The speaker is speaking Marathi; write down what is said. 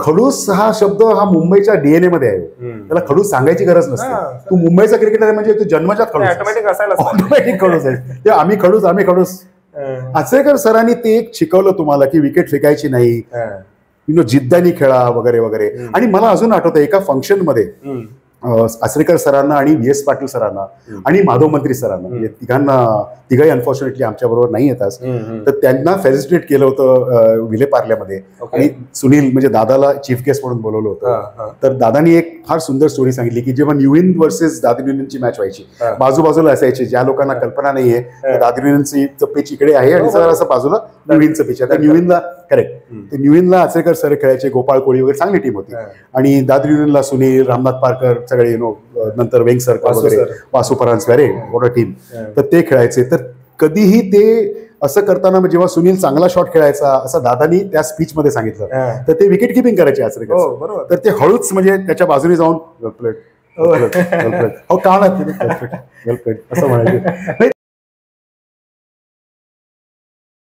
खडूस हा शब्द हा मुंबईच्या डीएनए मध्ये आहे. त्याला खडूस सांगायची गरज नसते. तू मुंबईचा क्रिकेटर म्हणजे तू जन्मजात खडूस, ऑटोमॅटिक खडूस आहे. ते आम्ही खडूस. आचरेकर सरांनी ते एक शिकवलं तुम्हाला की विकेट फेकायची नाही, जिद्दानी खेळा वगैरे वगैरे. आणि मला अजून आठवतं एका फंक्शन मध्ये आचरेकर सरांना आणि व्ही.एस. पाटील सरांना आणि माधव मंत्री सरांना, तिघाही अनफॉर्च्युनेटली आमच्या बरोबर नाही येतात, तर त्यांना फेलिसिटेट केलं होतं विले पार्ल्यामध्ये. आणि सुनील म्हणजे दादाला चीफ गेस्ट म्हणून बोलवलं होतं. तर दादानी एक फार सुंदर स्टोरी सांगितली की जेव्हा न्यू इंग्लंड वर्सेस दादर युनियनची मॅच व्हायची, बाजूबाजूला असायची. ज्या लोकांना कल्पना नाहीये, दादर युनियनचं पिच इकडे आहे आणि सर असं बाजूला न्यू इंग्लंडचं पिच आहे. तर न्यू इंग्लंडला करेक्ट, न्यू इंग्लंडला आचरेकर सर खेळायचे, गोपाळ कोळी वगैरे चांगली टीम होती. आणि दादर युनियनला सुनील, रामनाथ पारकर सगळे नंतर वेंग सरकार वगैरे, वासू परांजपे, मोठा टीम, तर ते खेळायचे. तर कधीही ते असं करताना जेव्हा सुनील चांगला शॉट खेळायचा असं दादानी त्या स्पीच मध्ये सांगितलं, तर ते विकेट किपिंग करायचे आचरेकर. तर ते हळूच म्हणजे त्याच्या बाजूने जाऊन वेल प्लेड, हो का असं म्हणायचे.